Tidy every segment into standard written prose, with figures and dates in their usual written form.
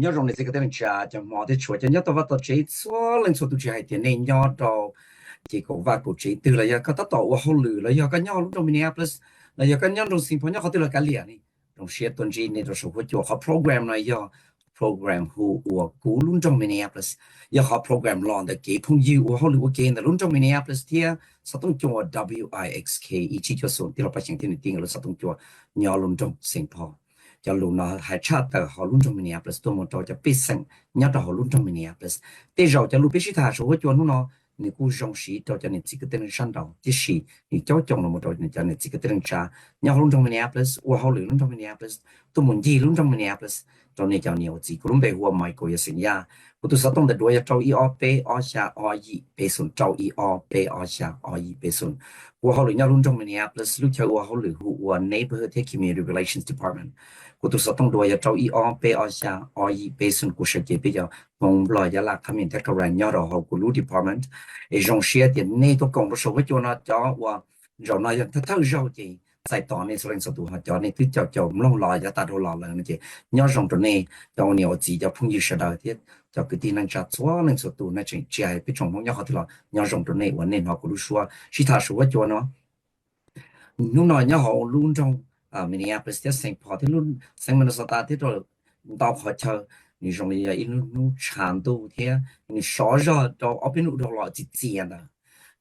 nhớ rong này cái tên cha cho mò để chuột cho nhớ tao vào tao chế xóa lên số tụi chị hay tiền nên nhớ tao chỉ có vài cuộc chế từ là giờ có tao tao vào lử là giờ cái nhau lúc trong Minneapolis là giờ cái nhau trong sinh phố nhau có từ là cái liền này trong xe tuần gì này trong số của chỗ họ program này giờ program hu của cú luôn trong Minneapolis giờ họ program lon để cái phong yêu của họ lử cái này luôn trong Minneapolis thì sao tung chỗ WIXK ý chí cho số thì là phải chẳng tin tiếng là sao tung chỗ nhau luôn trong sinh phố cho luôn nó hay chat tại họ luôn trong Minneapolis tôi muốn cho biết rằng nhớ họ luôn trong Minneapolis để rồi cho lúc biết ta số cho nó你故中时到叫你这个等上到，即是你叫中了么到你叫你这个等查，你好弄中 Minneapolis，我好弄中 Minneapolis，都门地弄中 Minneapolis，到你叫你我自个弄被我买过一生呀，我都是懂得多要找一二背二下二一背顺，找一二背二下二一背顺，我好弄要弄中 Minneapolis，路条我好弄我 neighborhood community relations department。我都是懂得要找一二背二下二一背顺，故事界比较。mong lo ya la kami ta ka ran nya ro ku lu department e jong shia ti ne to kong so cho na cho wa ro na ya ta ta jo ji sai to ne so len so tu ha cho ne ti cho mong lo ya ta do lo la ne ji nya jong to ne cho ne o ji cho phung yi sha da ti cho cái tin năng chặt xóa lên số tu nó chỉ chạy bị trồng mong nhau họ thì là nhau rồng trong này vấn đề họ cũng lu xóa chỉ thà số cho nó lúc nào nhau họ luôn trong Minneapolis Saint Paul thì luôn Saint Minnesota thì rồi đào họ chờ你容易一路长度天，你少热到那边路到老几间的，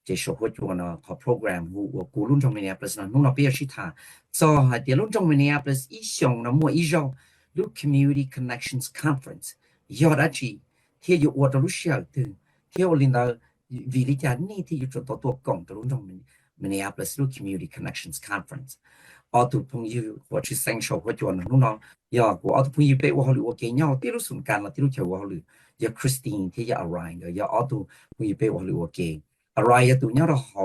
这时候就呢，和 program 我古龙中 Minneapolis 呢，弄到别是他，做还点龙中 Minneapolis 一想呢，莫一绕，路 community connections conference，要的去，天有我的路小的，天我领导为了家那天就做到多讲的龙中 Minneapolis 路 community connections conference。ở tụ phong yêu hoặc chỉ sang sầu hoặc chọn lúc nào giờ của ở tụ phong yêu bé hoặc lựa cái nhau tiêu sủng can là tiêu chờ hoặc lựa giờ Christine thì giờ Orion giờ ở tụ phong yêu bé hoặc lựa cái Orion tụ nhau là họ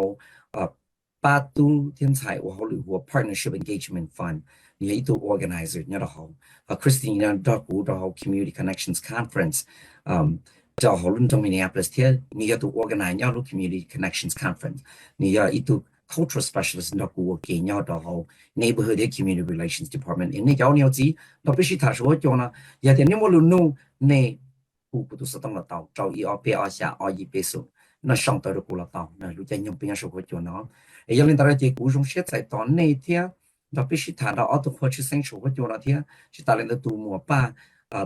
ba tụ thiên才hoặc lựa hoặc partnership engagement fund như tụ organizer nhau là họ Christine là đó của đó community connections conference cho họ luôn trong Minneapolis thì như tụ organize nhau lúc community connections conference như tụ cultural specialist đó của cái nhau đó neighborhood community relations department in cái nhau gì nó必须他说叫呢也得你莫路弄那不都是当了到找一二百二下二一倍数那上到的过了到那如果用别人说叫呢要领导的这股中现在到那天那必须谈到奥多或去生说叫那天是大连的杜莫把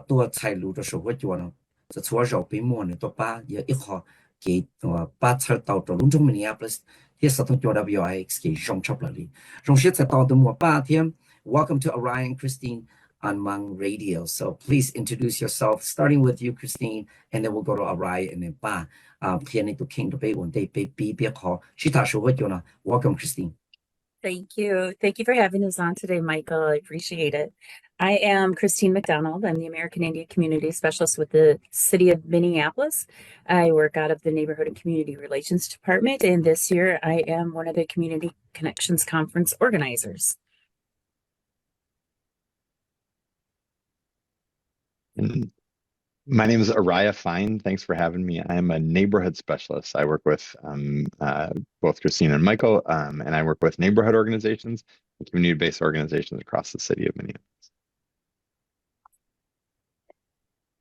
多财路的时候叫呢这除了绕北莫呢多把也一号给把车到到龙中 Minneapolisที่สตุนโจ WIXK รองชอบเลยรองเชื่อจะต่อตัวมัวป้าเทียม Welcome to Orion Christine on Hmong Radio so please introduce yourself starting with you Christine and then we'll go to Orion and then ป้าเพียงในตัวเข่งตัวไปวันเดย์ไปปีเปียขอชิตาชัวร์อยู่นะ Welcome Christine Thank you. Thank you for having us on today, Michael. I appreciate it. I am Christine McDonald. I'm the American Indian Community Specialist with the City of Minneapolis. I work out of the Neighborhood and Community Relations Department, and this year I am one of the Community Connections Conference organizers. My name is Araya Fine. Thanks for having me. I'm a neighborhood specialist. I work with both Christine and Michael, and I work with neighborhood organizations and community-based organizations across the city of Minneapolis.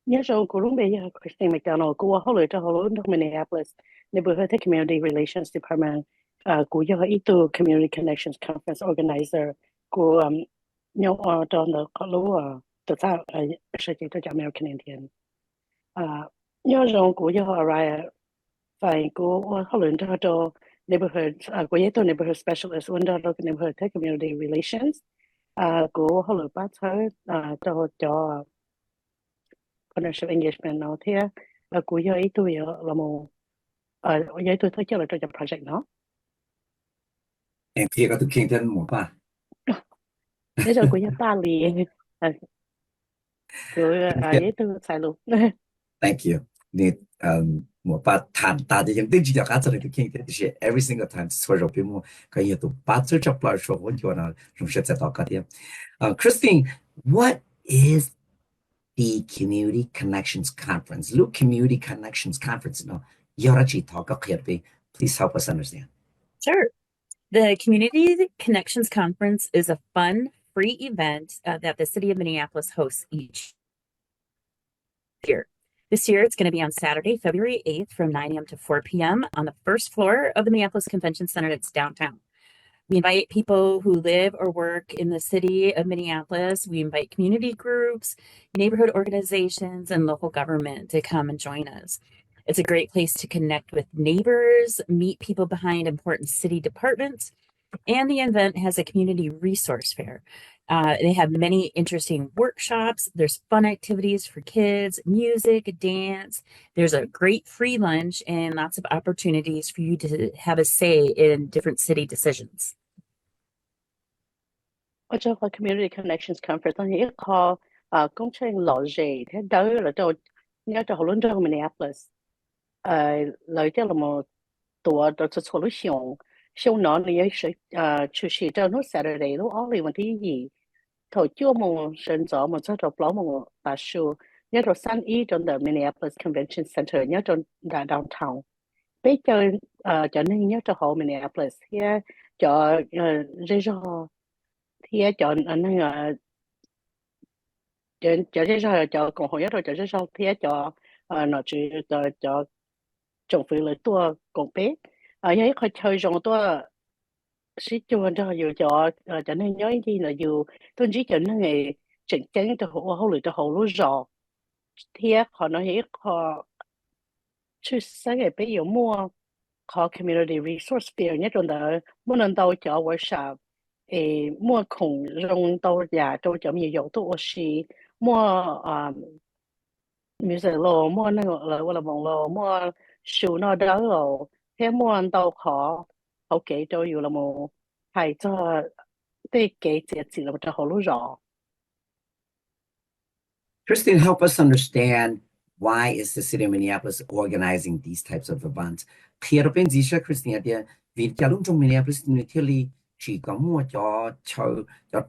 Nhớ rồi, cô lúc bây giờ Christine McDonald, cô hỗ trợ cho họ luôn trong Minneapolis, Neighborhood Community Relations Department, cô giờ ít từ Community Connections Conference Organizer, cô nhau ở trong đó có lúc tự sao sự kiện cho American Indian. Nhớ rồi, cô giờ Araya phải cô hỗ trợ cho neighborhood, cô giờ từ neighborhood specialist, vấn đề là neighborhood community relations, cô hỗ trợ bắt cho partnership engagement nó thế của giờ ý tôi là một giờ tôi thấy là cho project nó em kia có thực hiện trên một ba bây giờ của giờ ta liền rồi giờ tôi xài luôn Thank you 你một ba谈大的ยัง定只要干这里的 king 的是 every single time 说肉屏幕可以读八字这不说我就呢总是在到个点Christine what is the Community Connections Conference. Look, Community Connections Conference. No, Yorachi talk please help us understand. Sure. The Community Connections Conference is a fun, free event that the City of Minneapolis hosts each This year, it's going to be on Saturday, February 8th from 9 a.m. to 4 p.m. on the first floor of the Minneapolis Convention Center. It's downtown. We invite people who live or work in the city of Minneapolis. We invite community groups, neighborhood organizations, and local government to come and join us. It's a great place to connect with neighbors, meet people behind important city departments, and the event has a community resource fair. They have many interesting workshops. There's fun activities for kids, music, dance. There's a great free lunch and lots of opportunities for you to have a say in different city decisions. Ở trong cái Community Connections Conference, tôi nghĩ có công trình lộ gì thế đó là tôi nhớ cho họ trong Minneapolis. Lời cho là một tổ đó cho solution, xong nó là sự chủ sĩ cho nó Saturday lúc ở liềnวันที่2thôi chưa một sinh rõ một số độc ló một bà su nhớ rồi San Y trong the Minneapolis Convention Center nhớ trong downtown. Bây giờ cho nên nhớ cho họ Minneapolis thì cho rơi ra thì cho nên cho rơi ra cho cộng hội rồi cho rơi ra thì cho nó chỉ cho政府嚟多公平，因為佢推上多是做咗要咗，就係有一啲嚟要，總之就係嘅正經就好嚟就好攞咗，啲可能係一個出生嘅比較more，個 community resource fair 一種的，冇能到咗 workshop，more 窮用到呀，到就咪有到是 more music 咯，more 那個嚟我嚟網咯，more 數那得咯，聽 more 到可好幾都要啦冇，係咗啲幾節節啦，就好攞咗。Christine, help us understand why is the city of Minneapolis organizing these types of events? Khi bên gì sẽ Christine thì vì cho lúc trong Minneapolis người thiết lý chỉ có mua cho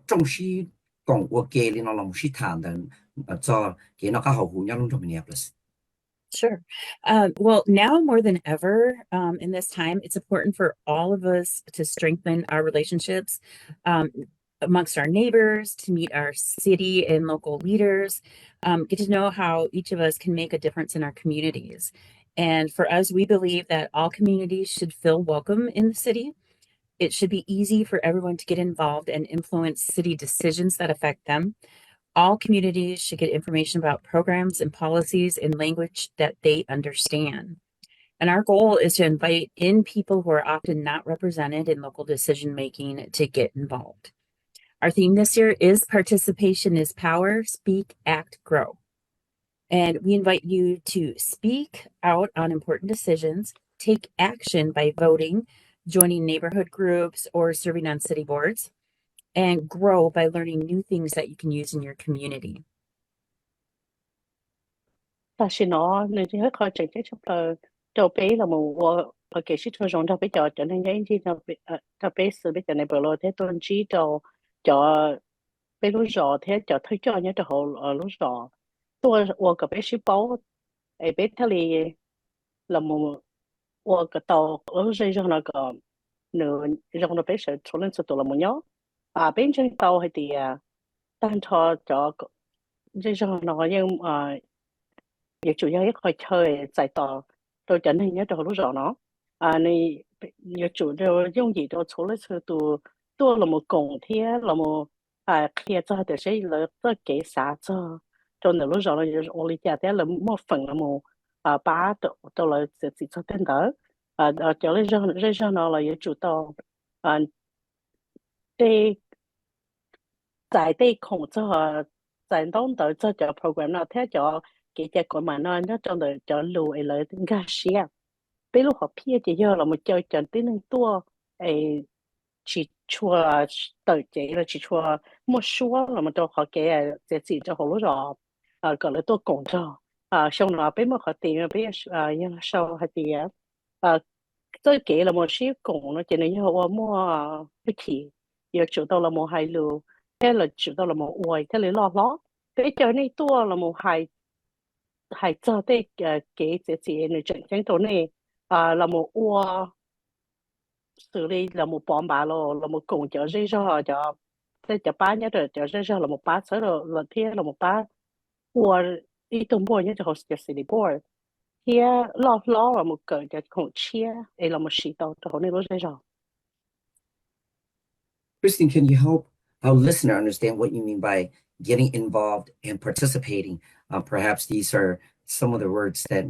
trong sĩ công của kế liên nó làm sĩ thản đến cho cái nó có hậu hữu nhau lúc trong Minneapolis. Sure. Well, now more than ever in this time, it's important for all of us to strengthen our relationships amongst our neighbors, to meet our city and local leaders, get to know how each of us can make a difference in our communities. And for us, we believe that all communities should feel welcome in the city. It should be easy for everyone to get involved and influence city decisions that affect them. All communities should get information about programs and policies in language that they understand. And our goal is to invite in people who are often not represented in local decision-making to get involved. Our theme this year is Participation is Power, Speak, Act, Grow. And we invite you to speak out on important decisions, take action by voting, joining neighborhood groups, or serving on city boards, and grow by learning new things that you can use in your community. 但是呢，你这个正正出来就俾了我其實通常就比較就係一啲就俾事比較你部落啲東西就俾路咗啲就推咗一就好路咗，多我個俾書包俾佢哋了我個到路上讓那個你讓那俾事出嚟出到了冇樣邊張到係啲但係就即係那個因亦主要一個chơi giải tỏa tôi chẳng hình như tôi lúc rõ nó này nhiều chủ đều dùng gì đó số lấy số tu là một cổng thế là một kia cho để sẽ là tất cả xã cho nên lúc rõ là ông lý giải thế là một phần là một ba tôi là chỉ cho tên đó cho lấy ra nó là nhiều chủ tàu để tại đây không cho tại đông tới cho program nào thế cho cái của mà nó trong đời cho lùi lại tiếng gà xía bây lúc họ phía chỉ giờ là một chơi trận tiếng năng tua chỉ chua tới chế là chỉ chua một số là một chỗ họ cái chỉ cho họ lúc rồi gọi là tôi cộng cho xong rồi bây một họ tiền bây giờ sau họ tiền tôi kể là một số cộng nó chỉ là họ mua cái gì giờ chủ đầu là một hai lù thế là chủ đầu là một uầy thế là lo bây giờ này tua là một hai hay cho tới cái gì này chẳng chẳng chỗ này là một ua xử lý là một bọn bà là một cùng cho dây cho thế cho ba nhớ rồi cho dây cho là một ba sở rồi là thế là một ba ua ý tung board nhớ cho host the city board here law là một cái khổng chia là một sĩ tàu cho nên lúc rồi Christine, can you help our listener understand what you mean by getting involved and participating? Perhaps these are some of the words that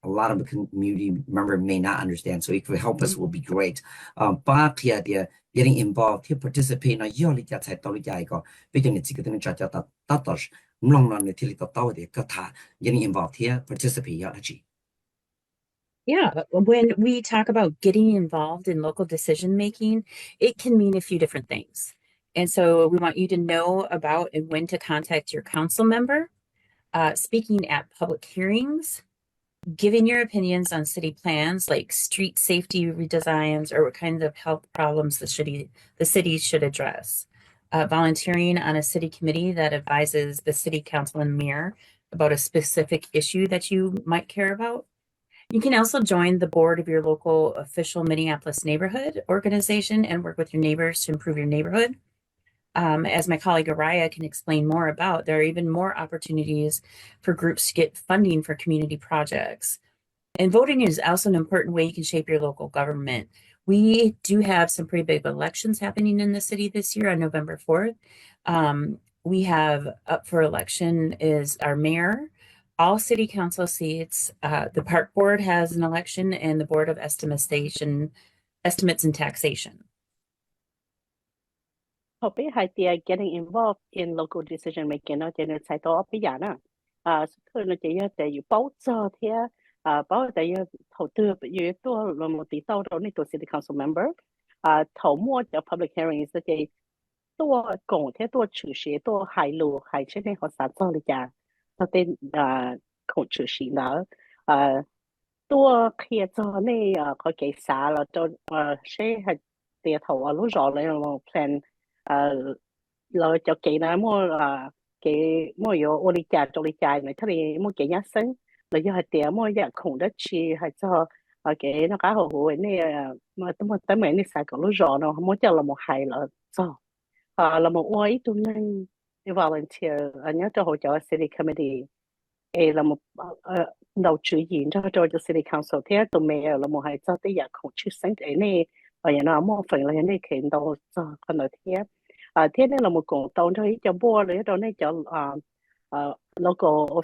a lot of the community member may not understand. So if you help us, will be great. Ba kia dia getting involved, here participate na yoli kia tsai toli kia iko. Begin it zika tini cha cha ta tatosh. Mlong na ne tili ta tau dia kata. Getting involved here, participate ya hachi. Yeah, when we talk about getting involved in local decision making, it can mean a few different things. And so we want you to know about and when to contact your council member, speaking at public hearings, giving your opinions on city plans like street safety redesigns or what kinds of health problems the city should address, volunteering on a city committee that advises the city council and mayor about a specific issue that you might care about. You can also join the board of your local official Minneapolis neighborhood organization and work with your neighbors to improve your neighborhood. As my colleague Araya can explain more about, there are even more opportunities for groups to get funding for community projects. And voting is also an important way you can shape your local government. We do have some pretty big elections happening in the city this year on November 4th. We have up for election is our mayor, all city council seats. The park board has an election and the board of estimates and taxation. Họ biết hai tia getting involved in local decision making nó cho nên sai to bây giờ nè thôi nó chỉ để dụ báo cho thế báo để đầu tư dụ tôi là một tỷ tàu đó nên tôi city council member thầu mua cho public hearing là chỉ tôi cùng thế tôi chủ sĩ tôi hài lù hài trên này họ sản xuất được cha nó tên cùng chủ sĩ đó tôi khi cho nên có cái xã là cho sẽ hay tiền thầu ở lúc rồi là một plan rồi cho chị nó mua cái mua yo oli trà cho oli trà này thế mua cái nhá sinh rồi do hai tiền mua dạng khủng đất chi hay cho cái nó cá hồ hồ này mà tới mấy này xài còn lúc rồi nó muốn cho là một hài là cho là một oi tụi nên volunteer nhớ cho hỗ trợ city committee là một đầu chủ diện cho city council thế tụi mẹ là một hài cho tới dạng khủng chữ sinh cái này và nhà nó mua phần là nhà này kiện đầu cho con nói thế thế nên là một cộng đồng cho board rồi đó này cho local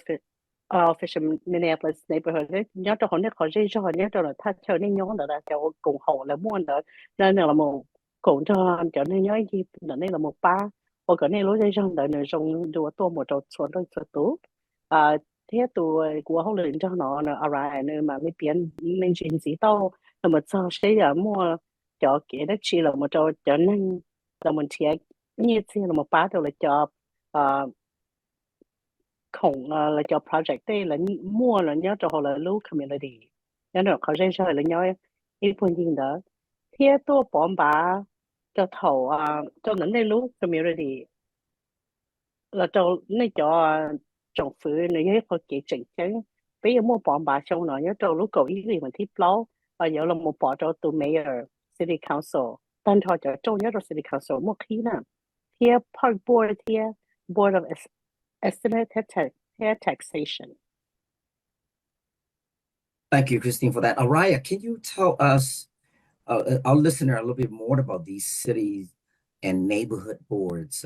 official Minneapolis neighborhood nhớ cho họ này họ dễ cho họ nhớ cho là thay cho nên nhớ là cho cùng họ là muốn đó nên là một cộng cho nên nhớ gì là đây là một ba hoặc cái này lối dễ trong đời này trong đua tô một trò số đôi số tú thế tụi của họ luyện cho nó là alright nên mà mới biến nên chuyện gì đâu là một sao sẽ là mua cho cái đất chỉ là một trò cho nên là một chuyện như thế là một bát là cho khổng là cho project đây là mua là nhớ cho họ là local community nhớ được họ dễ cho là nhớ ít phần gì đó thế tôi bỏ bà cho thầu cho những cái local community là cho nên cho政府你一個幾正經，比如冇幫把上來，一做local依啲問題撈，有啦冇幫咗到 mayor city council，但係就做一個 city council 冇起啦，啲 park board 啲 board of estimate taxation. Thank you, Christine, for that. Araya, can you tell us, our listener, a little bit more about these cities and neighborhood boards?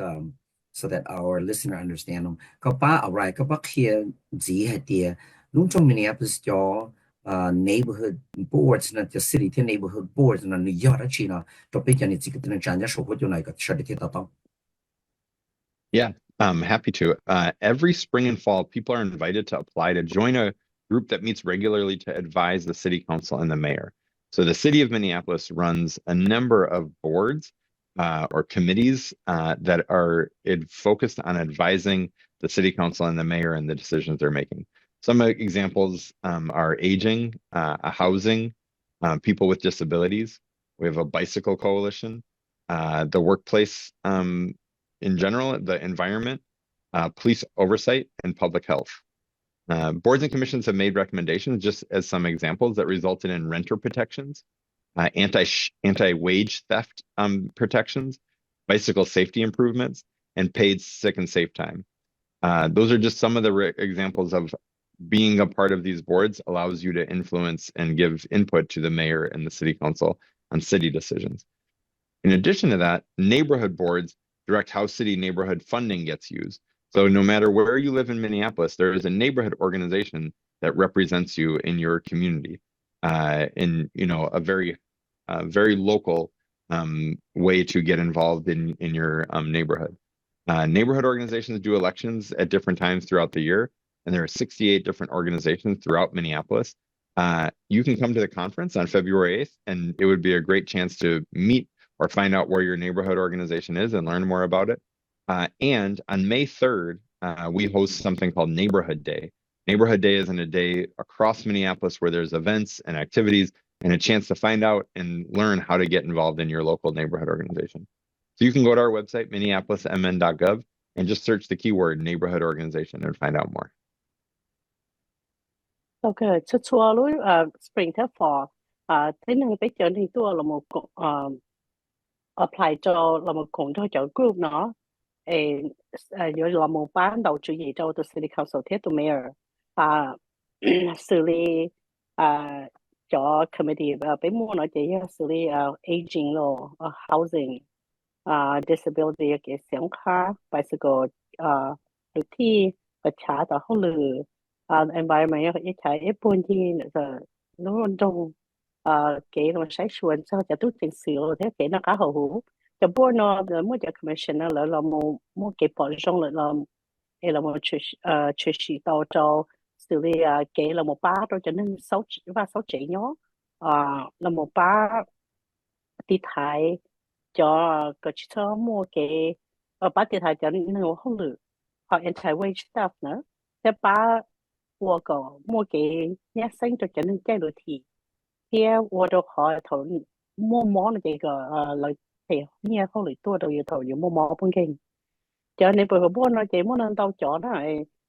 So that our listener understand them. Kapa alright, kapa here gì hay tiề, lúc trong Minneapolis cho neighborhood boards na cho city the neighborhood boards na New York chi na, cho bây giờ này chỉ cái trang số của chỗ này có sẽ được tao. Yeah, happy to. Every spring and fall, people are invited to apply to join a group that meets regularly to advise the city council and the mayor. So the city of Minneapolis runs a number of boards or committees that are focused on advising the city council and the mayor and the decisions they're making. Some examples are aging, housing, people with disabilities. We have a bicycle coalition, the workplace in general, the environment, police oversight, and public health. Boards and commissions have made recommendations, just as some examples, that resulted in renter protections, anti-wage theft protections, bicycle safety improvements, and paid sick and safe time. Those are just some of the examples of being a part of these boards allows you to influence and give input to the mayor and the city council on city decisions. In addition to that, neighborhood boards direct how city neighborhood funding gets used. So no matter where you live in Minneapolis, there is a neighborhood organization that represents you in your community, in a very local way to get involved in your neighborhood. Neighborhood organizations do elections at different times throughout the year, and there are 68 different organizations throughout Minneapolis. You can come to the conference on February 8th, and it would be a great chance to meet or find out where your neighborhood organization is and learn more about it. And on May 3rd, we host something called Neighborhood Day. Neighborhood Day isn't a day across Minneapolis where there's events and activities and a chance to find out and learn how to get involved in your local neighborhood organization. So you can go to our website, minneapolismn.gov, and just search the keyword neighborhood organization and find out more. Okay, cho chua lui spring thế for thế nên bây giờ thì tôi là một apply cho là một cùng cho group nó rồi là một ban đầu chủ yếu cho từ city council thế từ mayor xử lý cho committee bây mua nó chỉ xử lý aging lo housing disability cái sống khác bicycle đôi khi và trả tao không lừa environment cái trái epon thì nó trong cái nó sai xuân sao cho tôi chỉnh sửa thế cái nó cá hậu hữu cho board nó mỗi cái commissioner là một cái bộ trong là một chuyện sĩ tàu cho xử lý cái là một ba rồi cho nên sáu chỉ nhó là một ba đi thái cho cái cho mua cái ba đi thái cho nên nó không được họ anti wage stuff nữa thế ba mua cái nhà sinh cho nên cái đồ thị here 我都可头摸摸那个来嘿，你也好嚟多到要头要摸摸半径，就你背后摸那只摸能到咗啦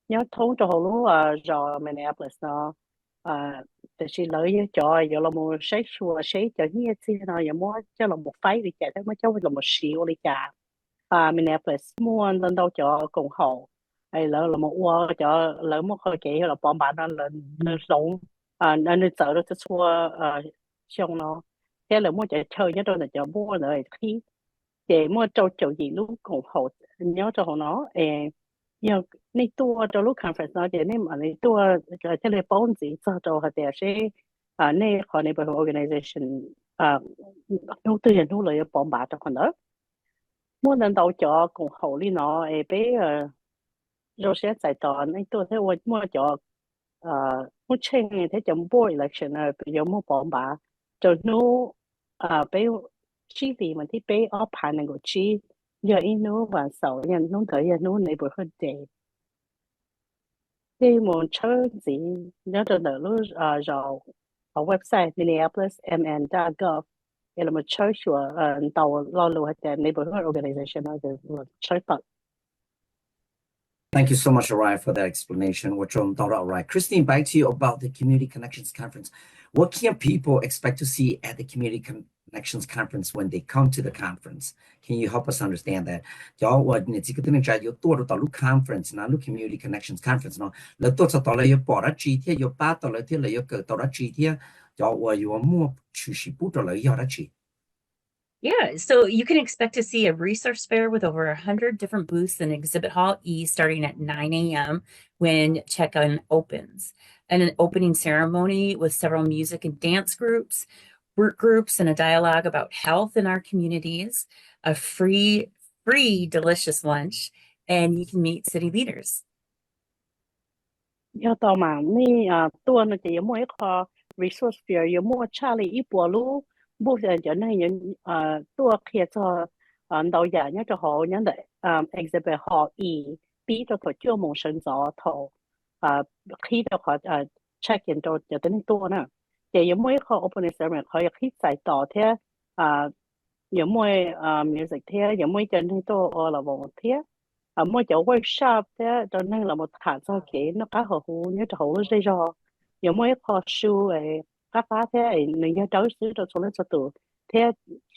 ，nhớ thốn cho hồ lúa rồi Minneapolis nó từ khi lấy cho giờ là một sách xua sách cho nhiều gì nó giờ mua cho là một phái đi chạy thế mới cho là một xíu đi chạy Minneapolis mua lên đâu cho cùng hồ hay là mộtua cho lỡ một hơi kỹ là bọn bạn nó lên sống nên sợ nó xua xong nó thế là mua chạy chơi nhớ đâu là cho mua rồi khi để mua châu gì lúc cùng hồ nhớ cho nó nhưngในตัวเจ้าลูก conference เนาะเดี๋ยวนี้มันในตัวเทเลโฟนสิเจ้าเขาแต่ใช้ในขอในบริษัท organization นู้นตัวอย่างนู้นเลยปอมบาทคนเนาะมื่อนั้นเราเจาะกงเขาลีเนาะไปเราเสียใจตอนในตัวที่ว่ามื่อเจาะมื่อเช่นที่จำ board election ไปยมปอมบาจนนู้ไปชี้ดีมันที่ไปออผ่านในกชี้giờ in nó và sau nhận nó thấy nó này bữa hơn để cái một chơi gì nhớ từ đầu lúc rồi ở website minneapolismn.gov là một chơi sửa tàu lo lùi hết neighborhood organization là chơi tận. Thank you so much, Araya, for that explanation. What you're talking about, right? Christine, back to you about the Community Connections Conference. What can people expect to see at the Community Connections Conference when they come to the conference? Can you help us understand that? Y'all, what you can try your tour to look conference, now look Community Connections Conference. No, let to tell you para cheat here, your path or let you go to cheat here. Y'all, what you are more chushi put or your cheat. Yeah, so you can expect to see a resource fair with over 100 different booths in Exhibit Hall E starting at 9 a.m. when check-in opens. And an opening ceremony with several music and dance groups, work groups, and a dialogue about health in our communities, a free, delicious lunch, and you can meet city leaders. Do tao mà mi tua nó chỉ mua cái resource fair, có mua Charlie ít bộ lu bộ giờ cho nên những tua kia cho đầu giờ nhớ cho họ nhớ để exhibit họ bí cho họ chưa muốn sinh rõ thầu khi cho họ check in cho đến tua nè chỉ có mỗi cái opening ceremony họ khi giải tỏ thế có mỗi music thế có mỗi cho nên tua là một thế mỗi chỗ workshop thế cho nên là một thằng cho cái nó cá họ nhớ cho họ rồi có mỗi cái show các phá thế mình nhớ tới xứ cho số lên số tuổi thế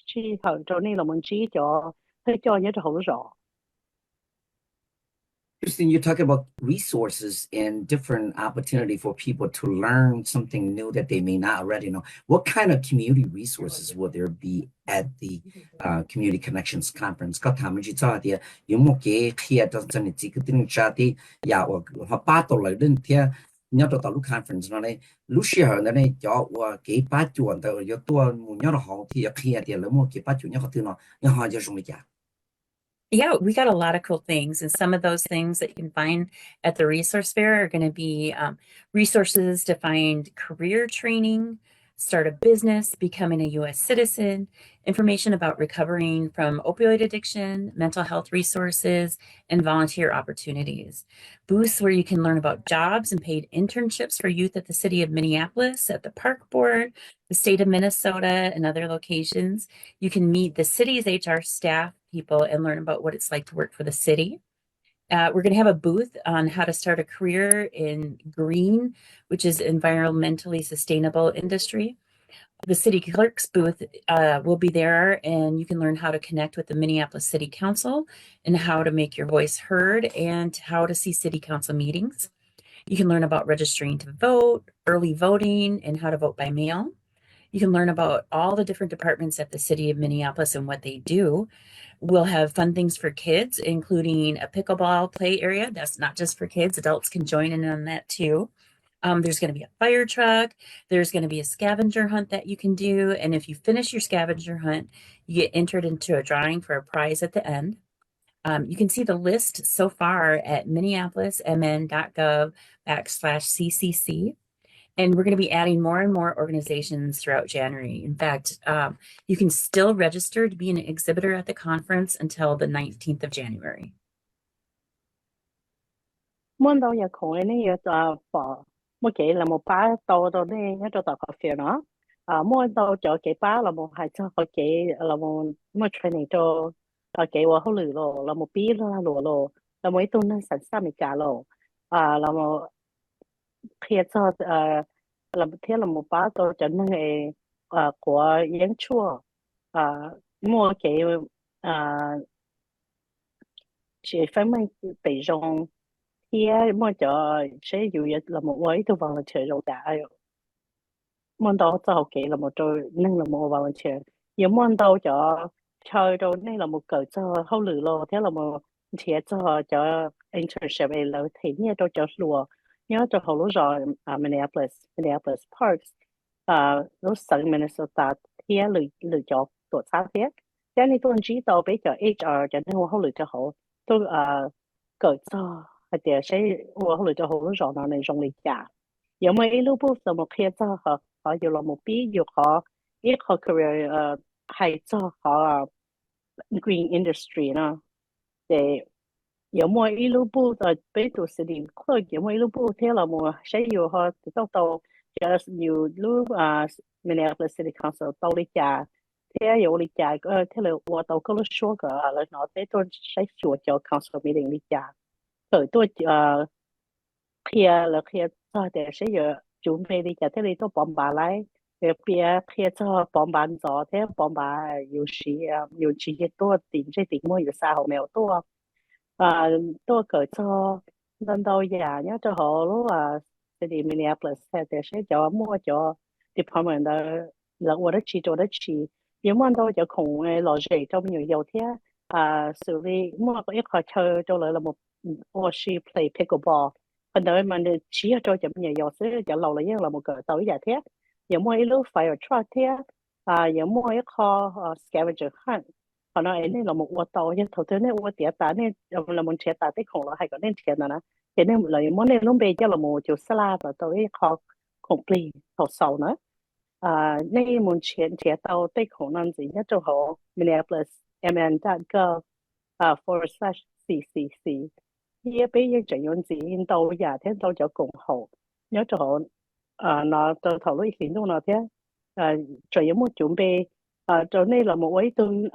chi họ cho nên là mình chỉ cho thế cho nhớ cho họ rõ. Christine, you talk about resources and different opportunity for people to learn something new that they may not already know. What kind of community resources will there be at the Community Connections Conference? ก็ถามมันจะ做的有冇给贴到这里几个定下的呀？我把到了人贴，你要到路 conference 那里，路时候那里叫我给把卷的要多，你要的好贴贴的，那么给把卷要好听了，要好就送你家。Yeah, we got a lot of cool things. And some of those things that you can find at the resource fair are going to be resources to find career training, start a business, becoming a U.S. citizen, information about recovering from opioid addiction, mental health resources, and volunteer opportunities. Booths where you can learn about jobs and paid internships for youth at the city of Minneapolis, at the Park Board, the state of Minnesota, and other locations. You can meet the city's HR staff people and learn about what it's like to work for the city. We're going to have a booth on how to start a career in green, which is environmentally sustainable industry. The city clerk's booth will be there, and you can learn how to connect with the Minneapolis City Council and how to make your voice heard and how to see city council meetings. You can learn about registering to vote, early voting, and how to vote by mail. You can learn about all the different departments at the city of Minneapolis and what they do. We'll have fun things for kids, including a pickleball play area. That's not just for kids, adults can join in on that too. There's going to be a fire truck. There's going to be a scavenger hunt that you can do. And if you finish your scavenger hunt, you get entered into a drawing for a prize at the end. You can see the list so far at minneapolismn.gov/CCC. And we're going to be adding more and more organizations throughout January. In fact, you can still register to be an exhibitor at the conference until the 19th of January. 我到也可以呢，也把我给了我把到呢，也到到咖啡呢。我到就给把了我还就可给了我training 就给我好了咯，了我毕了咯，了我一顿呢三三米加咯，了我 khi cho làm thế là một bá tôi cho nên của yến chua mua cái chỉ phải mang bị rong thì mua cho sẽ dụ là một quấy tôi vào chơi rong đã món đó cho cái là một trò nên là một vào chơi những món đó cho chơi rồi nên là một cỡ cho hậu lửa lo thế là một chế cho internship là thì như tôi cho lùa nhớ cho hậu lúa rồi Minneapolis Parks lúc sang Minnesota thì lựa chọn tổ xã thế cái này tôi chỉ tàu bây giờ HR cho nên hậu lựa cho hậu tôi cỡ cho hay là sẽ hậu lựa cho hậu lúa rồi nó nên rong lịch trả 有冇一路步什么可以做好？好有了目标，有好一好 career 係做好green industry 呢？誒有冇一路步俾到時年，可能有冇一路步聽了冇？需要好到有路Minneapolis City Council 到你家，聽有你家聽了我到嗰度說個，然後呢都需要叫 council meeting 你家，佢都kia là kia cho để sẽ giờ chuẩn bị đi chợ thế này tôi bom bà lại để bia kia cho bom bàn gió thế bom bà nhiều chỉ tôi tìm mua nhiều sao họ mèo tôi cởi cho lần đầu giờ nhớ cho họ lúc là sẽ đi Minneapolis để sẽ cho mua cho department là我的chỉ nhưng mà đâu cho cùng lò rỉ trong nhiều dầu thế xử lý mua có ít họ chơi cho lại là một she play pickleball phần đời mà chỉ ở trong chậm nhiều giờ sẽ chợ lầu là một cỡ tới giờ thế giờ mua ít lúc fire truck thế giờ mua ít kho scavenger hunt còn nói này là một ô tô nhưng thực tế này ô tiệt ta này là một chiếc ta tích khổng là hay có nên chiếc nào thế nên là món này lúc bây giờ là một chiếc salad và tới kho complete thầu sầu nữa này một chiếc tàu tích khổng năng gì nhất trong hồ Minneapolis mn.gov/CCC hier bây giờ chỉ用字到廿天到咗共號，有咗那到頭都見到那天仲有冇準備做呢兩個位段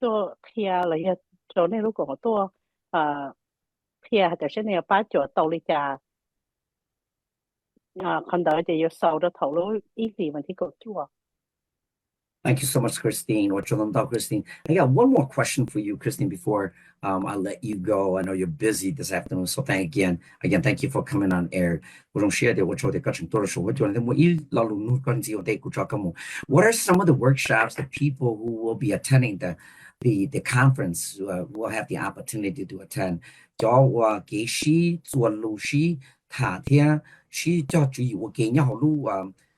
都 kia 嚟嘅做呢如果都kia 就係呢把咗到你家看到就要收咗頭都easy問題個做 Thank you so much, Christine. Or Christine. I got one more question for you, Christine, before I let you go. I know you're busy this afternoon, so thank you for coming on air. What are some of the workshops that people who will be attending the conference will have the opportunity to attend? Cho wa ge shi zuo lu shi ta tia shi cho chú ý我给你好路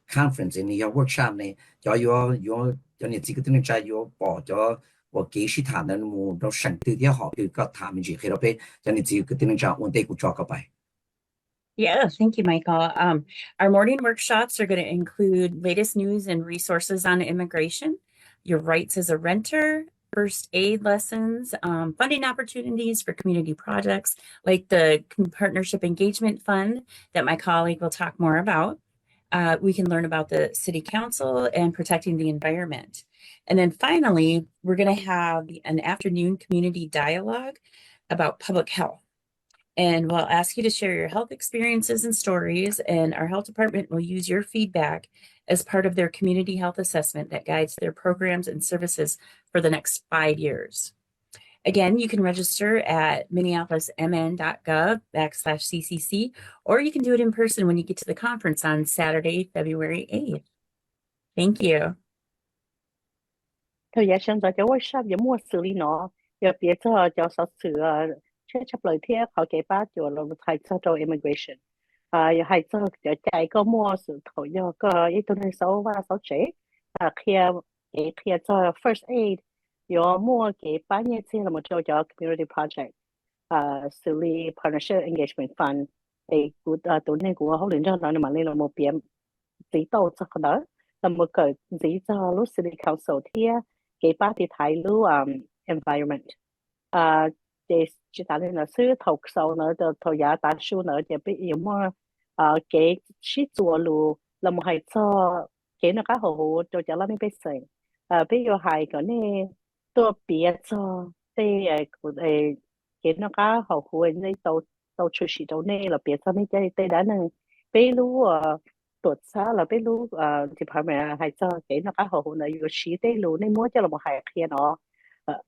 conference 你要 workshop 呢。cho nên chỉ có tiếng trai yo bỏ cho và kế sĩ thản nên một nó sẵn từ theo họ từ các thảm mình chỉ khi đó bé cho nên chỉ có tiếng trai ổn định của cho các bài. Yeah, thank you, Michael. Our morning workshops are going to include latest news and resources on immigration, your rights as a renter, first aid lessons, funding opportunities for community projects like the Partnership Engagement Fund that my colleague will talk more about. We can learn about the city council and protecting the environment. And then finally, we're going to have an afternoon community dialogue about public health. And we'll ask you to share your health experiences and stories, and our health department will use your feedback as part of their community health assessment that guides their programs and services for the next 5 years. Again, you can register at minneapolismn.gov/CCC, or you can do it in person when you get to the conference on Saturday, February 8th. Thank you. Theo giờ cho workshop giờ mua xử lý nó, giờ biết cho sao xử chấp lời thiết họ kể ba chỗ là hay cho immigration. Giờ hay cho chạy có mua sự thổi giờ có ít tuần sáu và sáu chế. Khi cho first aid giờ mua cái ba nhiêu tiền là một chỗ cho community project. Xử lý partnership engagement fund. Tụi này của họ lên cho nó mà lên là một điểm tí tàu cho đó là một cái gì cho lúc city council thì cái ba thì thay lúc environment. Để chỉ ta lên là sư thầu sầu nữa từ thầu giá ta su nữa để bị yếu mà cái chỉ chùa lu là một hai cho cái nó cá hồ cho là mình biết sinh bây giờ hai cái này tôi biết cho cái nó cá hồ này tàu出事到呢啦，別真呢即係單呢，比如tuột xa là比如department hay cho cái nó cá hồ này有時啲路呢摸咗là một hai kia nó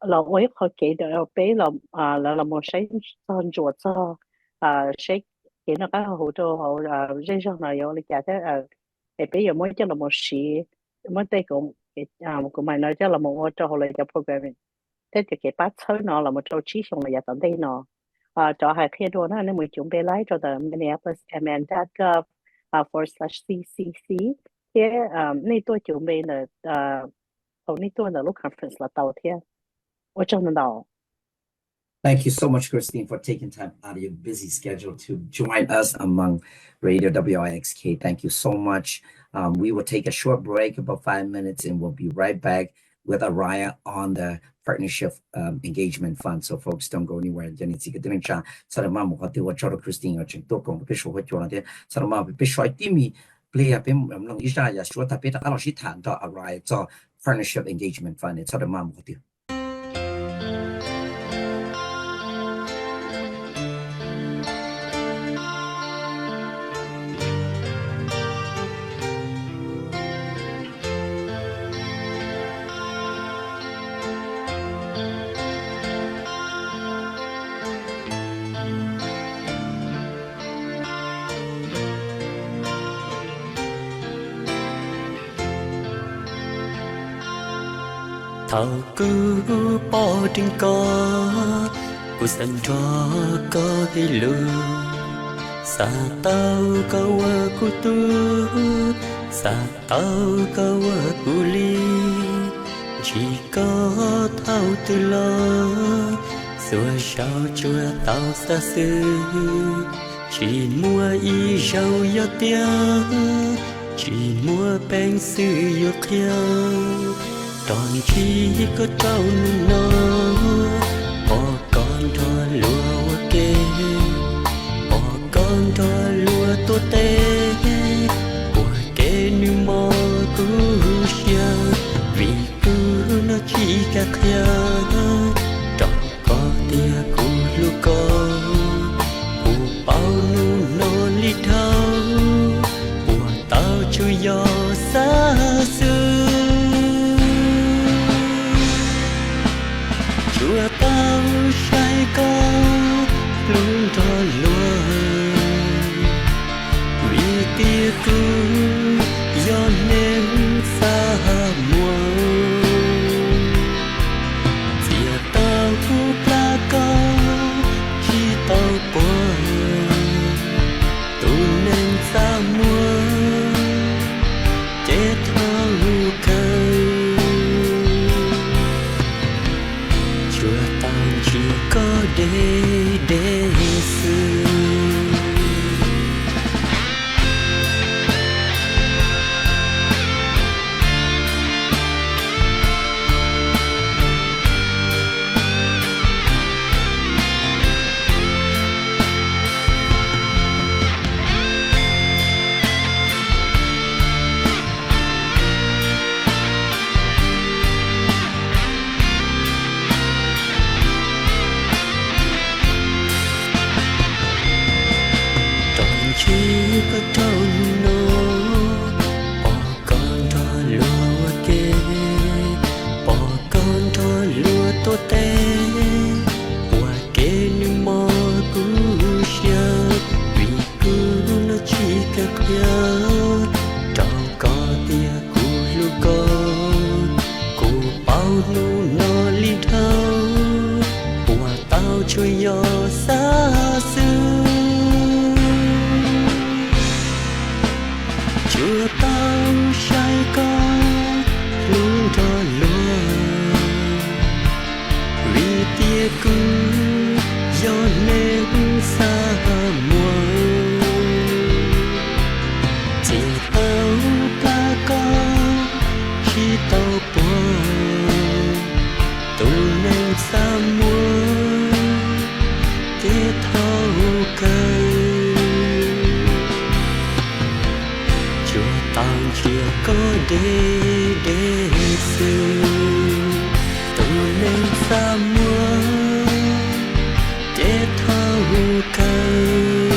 là我一個幾度比là một cái son chuột cho cái nó cá hồ cho họ riêng cho nó有你假設比如摸咗là một時摸啲cũng mày nói cho là một cho họ là cho programming thế thì cái bắt chơi nó là một chỗ chỉ xong là tận đây nó cho hai khi đó nó mới chuẩn bị lại cho the Minneapolis mn.gov/CCC thế này tôi chuẩn bị là này tôi là lúc conference là đầu tiên我真的到 Thank you so much, Christine, for taking time out of your busy schedule to join us among Radio WIXK. Thank you so much. We will take a short break, about 5 minutes, and we'll be right back with Araya on the Partnership Engagement Fund. So folks, don't go anywhere. Christine Partnership Engagement Fund. It's thảo cứ bỏ trên có của sân cho có hay lư sa tao câu của tu sa tao câu của ly chỉ có thao từ lo xua sao chưa tao xa xứ chỉ mua y rau yo tiếng chỉ mua bánh sư yo kia tròn chi có trâu nó bỏ con cho lúa kê bỏ con cho lúa tô tê của kê như mò cứ xia vì cứ nó chỉ cả khia tròn có tia của lúa có của bao nu nó li thao của tao chui gió xa xưa tia cứ do nên xa mùa chia tao la co khi tao qua tu nên xa mùa chết thao cây chưa tao chưa có để xưa chỉ có trong nó bỏ con thọ lúa kê bỏ con thọ lúa tốt tê qua kê như mò cú xia vì cú nó chỉ cả kia trong có tia cú lu cú bao nu nó li thâu qua tao chui yo xa xưa chưa tao say con luôn thọ lúa vì tia cứ do nên xa mùa chỉ tao ta con khi tao buồn tu nên xa mùa tia thao cây tao chưa có để xưa tu nên xa mưa để thao cây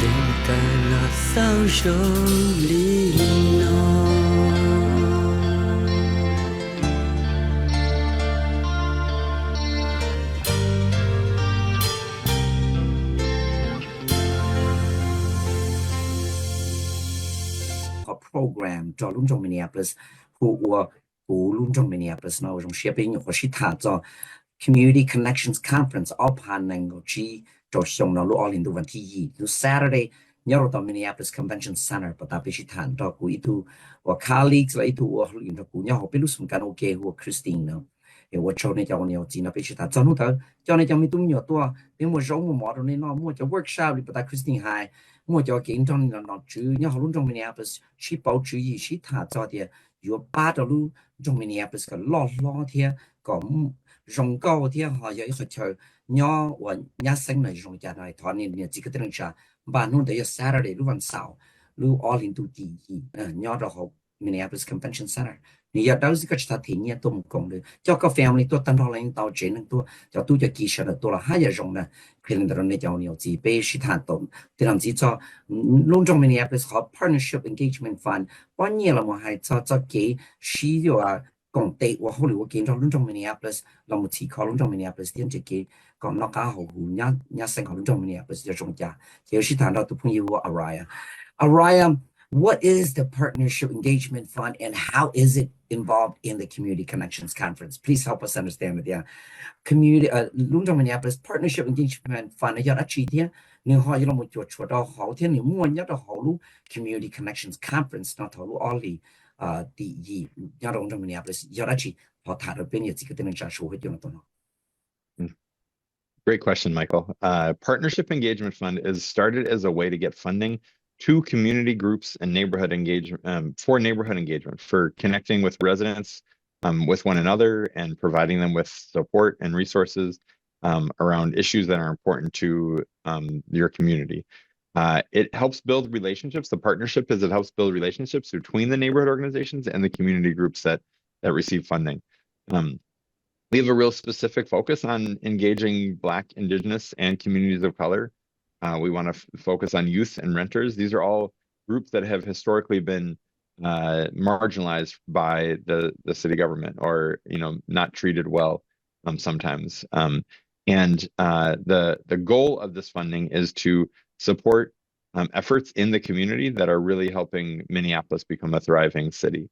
dừng cả là sao rồi lý nó program 做拢种 Minneapolis 我拢种 Minneapolis 呢，我种学边我是他做 Community Connections Conference 奥盘能够去做上了路20度问题1，路 Saturday 你要到 Minneapolis Convention Center 不打必须谈到古一度我 colleagues 来一度我领着古鸟好比如什么干 OK 我 Christine 呢，我做那叫我鸟进了必须谈，咱们到叫那叫没东鸟多，因为我肉我毛的那那我叫 workshop 里不打 Christine 还。我就经常那住，你好，拢种 Minneapolis 去保注意，去他做的有8的路，种 Minneapolis 个老天个容高天哈，要一个条，你我你生了容家来，他你几个等下，把弄得要 Saturday 路晚上，路20度第一，你要到好 Minneapolis Convention Center。你要到这个其他体验都唔講嘅，叫個 family 都等到領導者能多，就都就技術多啦，還有用呢，可能到你叫你自備是談到，啲人知做，弄種 Minneapolis 好 partnership engagement fund， 半年啦我係做幾需要啊，講地我後來我見咗弄種 Minneapolis， 我冇持靠弄種 Minneapolis 點只幾講落家好一生好弄種 Minneapolis 就中家，就是談到都朋友我 Araya。What is the Partnership Engagement Fund and how is it involved in the Community Connections Conference? Please help us understand it. Yeah, Community, Lungdong Minneapolis Partnership Engagement Fund. Yeah, actually, yeah, you know, you know, what you're talking about. You know, more than the whole Community Connections Conference, not all only the Lungdong Minneapolis. Yeah, actually, how that have been yet to get in a show with you. Great question, Michael. Partnership Engagement Fund is started as a way to get funding to community groups and neighborhood engagement for neighborhood engagement, for connecting with residents with one another and providing them with support and resources around issues that are important to your community. It helps build relationships. The partnership is it helps build relationships between the neighborhood organizations and the community groups that receive funding. We have a real specific focus on engaging Black, Indigenous, and communities of color. We want to focus on youth and renters. These are all groups that have historically been marginalized by the city government, or not treated well sometimes. And the goal of this funding is to support efforts in the community that are really helping Minneapolis become a thriving city.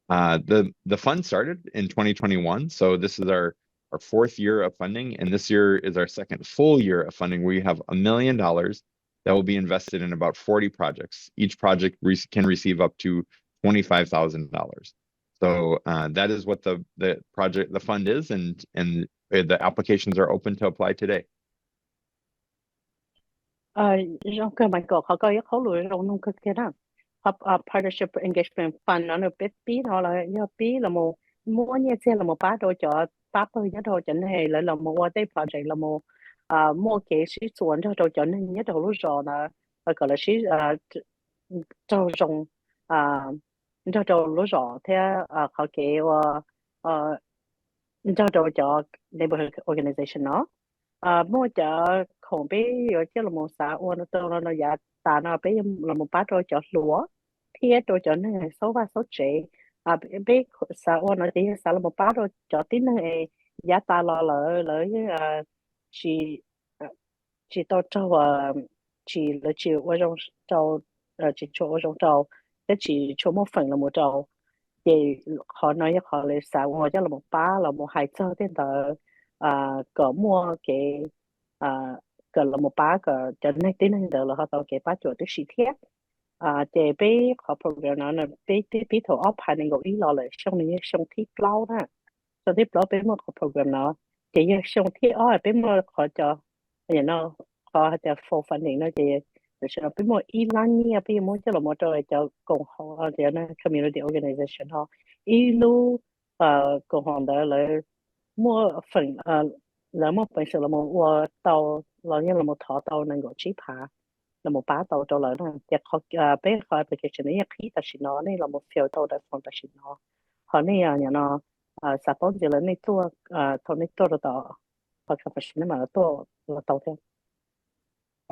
The fund started in 2021, so this is our fourth year of funding, and this year is our second full year of funding. We have $1 million that will be invested in about 40 projects. Each project can receive up to $25,000. So that is what the fund is, and the applications are open to apply today. Trong cơ bản họ có khẩu lưỡi trong nông cơ kia đó họ partnership engagement fund nó được biết phí họ là do phí là một mua như thế là một bát đồ cho bát thôi nhất thôi chẳng hề lại là một cái project là một mua cái sĩ chuẩn cho đồ cho nên nhất đồ lúc rồi là gọi là sĩ trâu rồng cho đồ lúc rồi thế họ kể cho đồ cho neighborhood organization nó mua cho không biết rồi chứ là một xã ôn nó giá ta nó biết là một bát rồi cho lúa thiết rồi cho nên số ba số trẻ biết xã ôn nó chỉ xã là một bát rồi cho tí này giá ta lo lỡ chỉ tao cho chỉ là chỉ ở trong trâu chỉ cho ở trong trâu cái chỉ cho một phần là một trâu thì họ nói họ là xã ôn cho là một bát là một hai trâu thế đó có mua cái có là một bát có cho nên tí nên được là họ tao cái bát chuột tức xịt thiết thì bé họ program nó là bé thầu ốp hai nên gọi ý lo lại xong này xong thiết lâu đó xong thiết lâu bé mà họ program nó thì xong thiết bé mà họ cho nó họ cho full funding nó thì rồi bé mà ý lăng nha bé mà cho là một trò cho cùng họ cho nó community organization họ ý lu cùng họ đó là mua phần là một phần sự là một tàu là như là một thọ tàu năng gọi chip hạ là một bá tàu cho lớn hơn thì họ bé họ application này khí ta xin nó này là một phiếu tàu đại phong ta xin nó họ này nhà nó sản phẩm gì lớn này tua thầu này tua đó họ phải xin mà tua là tàu theo.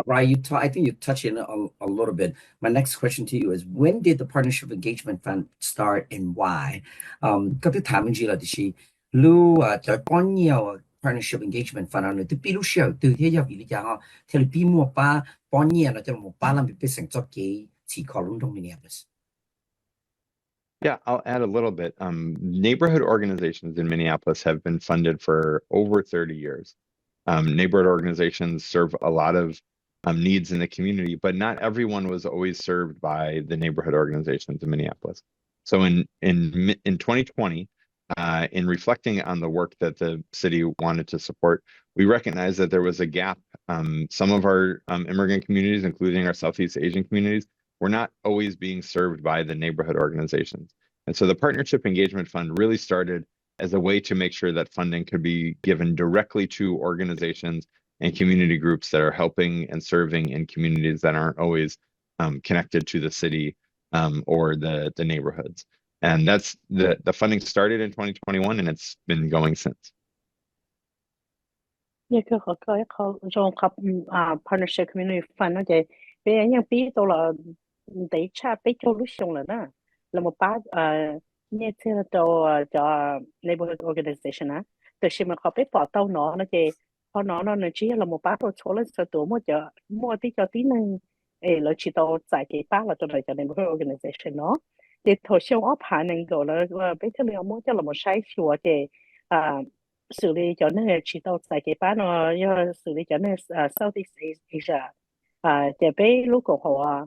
Right, I think you touched on a little bit. My next question to you is, when did the Partnership Engagement Fund start and why? Có thể thảo mình gì là thì lưu cho bao nhiêu Partnership Engagement Fund này, từ ví dụ sao từ thế giờ ví dụ ha, thì là ví mua ba bao nhiêu là cho một ba làm bị thành cho cái chỉ có luôn trong Minneapolis. Yeah, I'll add a little bit. Neighborhood organizations in Minneapolis have been funded for over 30 years. Neighborhood organizations serve a lot of needs in the community, but not everyone was always served by the neighborhood organizations in Minneapolis. So in 2020, in reflecting on the work that the city wanted to support, we recognized that there was a gap. Some of our immigrant communities, including our Southeast Asian communities, were not always being served by the neighborhood organizations. And so the Partnership Engagement Fund really started as a way to make sure that funding could be given directly to organizations and community groups that are helping and serving in communities that aren't always connected to the city or the neighborhoods. And that's the funding started in 2021 and it's been going since. Như cái họ trong partnership community fund nó vậy, bây giờ những phí tôi là để trả phí cho lúc xong là một bát như thế là cho neighborhood organization á, từ khi mà họ biết bỏ tàu nó vậy, họ nó chỉ là một bát rồi số lên số tuổi mua tí cho tí này, là chỉ tàu giải cái bát là cho neighborhood organization nó. Thì thôi xong ốp hạ nên gọi là bây giờ mình muốn cho là một sai sửa thì xử lý cho nên chỉ tao tại cái bán nó xử lý cho nên Southeast Asia thì bây lúc của họ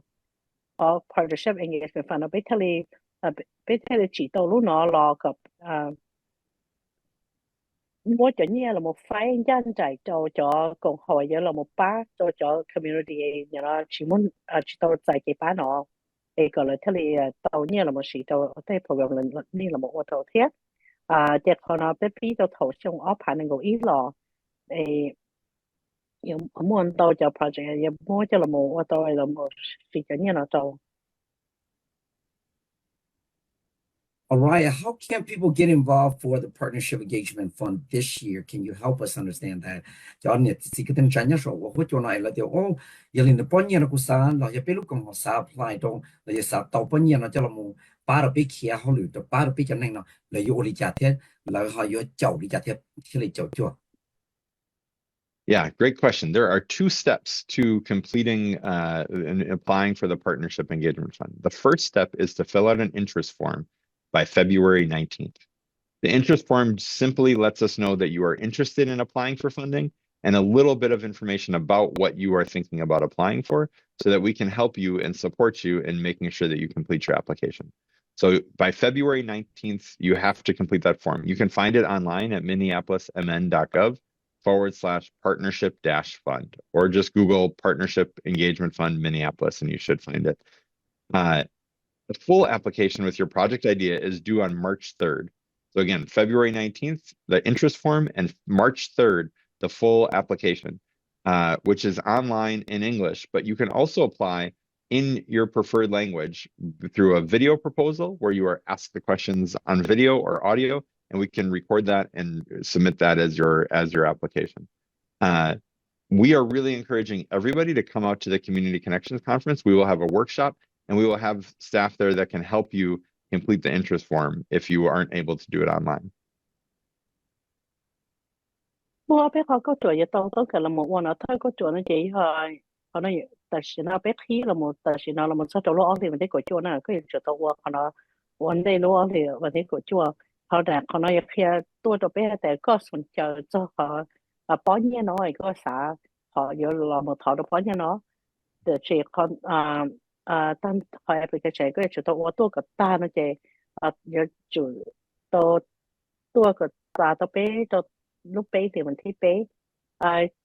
partnership engagement fund nó bây giờ chỉ tao lúc nó lo gặp mua cho như là một phái dân chạy cho cộng hội là một bác cho community như nó chỉ muốn chỉ tao tại cái bán nó thì gọi là thế là tàu như là một sĩ tàu thế program là như là một ô tô thiết thì họ nói bé phí tàu thầu xong ốp hạ nên gọi ý lò thì muốn tàu cho project mua cho là một ô tô là một sĩ cho như là tàu. All right, how can people get involved for the Partnership Engagement Fund this year? Can you help us understand that? Cho nên thì cái tên tranh số của chỗ này là điều giờ lên bao nhiêu nó cũng sao là giờ biết lúc còn họ sao apply trong là giờ sao tàu bao nhiêu nó cho là một ba là biết kia họ lựa được ba là biết cho nên nó là vô lý trả thế là họ vô chậu lý trả thế thì lấy chậu chưa? Yeah, great question. There are 2 steps to completing and applying for the Partnership Engagement Fund. The first step is to fill out an interest form by February 19th. The interest form simply lets us know that you are interested in applying for funding and a little bit of information about what you are thinking about applying for so that we can help you and support you in making sure that you complete your application. So by February 19th, you have to complete that form. You can find it online at minneapolismn.gov/partnership-fund, or just Google Partnership Engagement Fund Minneapolis and you should find it. The full application with your project idea is due on March 3rd. So again, February 19th, the interest form, and March 3rd, the full application, which is online in English, but you can also apply in your preferred language through a video proposal where you are asked the questions on video or audio, and we can record that and submit that as your application. We are really encouraging everybody to come out to the Community Connections Conference. We will have a workshop and we will have staff there that can help you complete the interest form if you aren't able to do it online. 我别好个做一道都个了么，我那他个做那些可能但是那别提了么，但是那了么，他做了奥利问题个做那个做到我可能วันได้รู้奥利问题个做，เขาแต่可能也偏多ตัว别แต่ก็สนใจจะเขาป้อนเนี่ยน้อยก็สาเขา有了么เขา的ป้อนเนี่ยน้อยแต่是คนตั้งเขาแอปพลิเคชันก็จะตัวตัวกับตา那些有就ตัวกับตาตัว别ตัวlúc bé thì mình thấy bé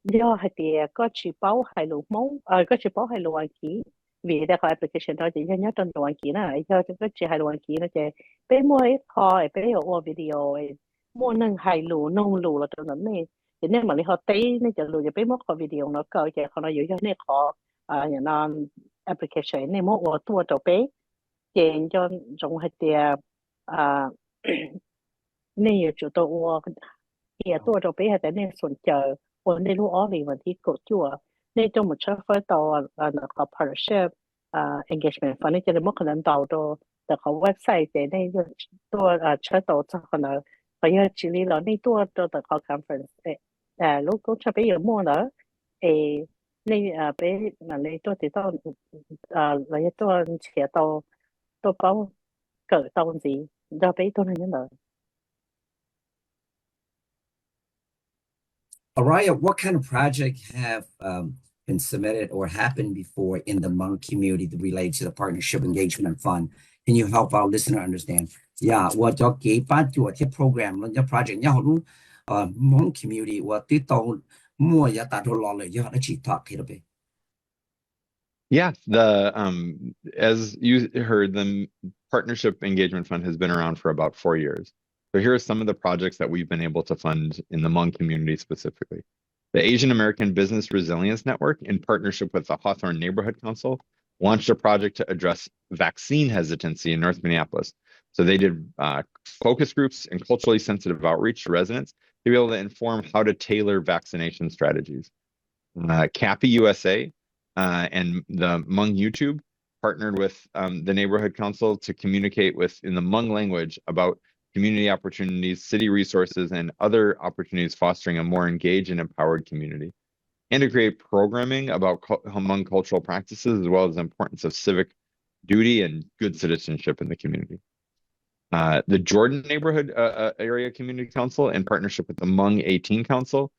do hai tiề có chỉ báo hai lô món có chỉ báo hai lô ăn ký vì đã có application đó chỉ nhớ trên lô ăn ký này cho có chỉ hai lô ăn ký nó chỉ bé mua ít thôi bé ở video mua nâng hai lô nông lô là trong đó này thì nếu mà họ thấy nó chỉ lô thì bé mua có video nó coi chỉ họ nói dụ cho nên họ nhà nó application này mua ở tua cho bé chỉ cho trong hai tiề nên chủ tôiตัวเราไปแต่ในส่วนเจอคนได้รู้อ๋อเลยวันที่กดจั่วในจงหมดเชื่อฟังต่อกับ partnership engagement ฟังนี่จะได้มั่งขนาดต่อตัวแต่เขาเว็บไซต์แต่ในตัวเชื่อต่อจะขนาดเขาอยากจิลีแล้วในตัวแต่เขา conference ลูกก็จะไปอยู่มั่วแล้วในไปในตัวที่ต้องเราจะตัวเชียร์ตัวเป้าเกิดตรงนี้เราไปตัวนั้นเลย Araya, what kind of project have been submitted or happened before in the Hmong community related to the Partnership Engagement Fund? Can you help our listener understand? Yeah, what your program, your project, Hmong community, what they told more you talk a bit. Yeah, as you heard, the Partnership Engagement Fund has been around for about 4 years. So here are some of the projects that we've been able to fund in the Hmong community specifically. The Asian American Business Resilience Network, in partnership with the Hawthorne Neighborhood Council, launched a project to address vaccine hesitancy in North Minneapolis. So they did focus groups and culturally sensitive outreach to residents to be able to inform how to tailor vaccination strategies. CAPI USA and the Hmong YouTube partnered with the Neighborhood Council to communicate in the Hmong language about community opportunities, city resources, and other opportunities fostering a more engaged and empowered community, and to create programming about Hmong cultural practices, as well as the importance of civic duty and good citizenship in the community. The Jordan Neighborhood Area Community Council, in partnership with the Hmong 18 Council,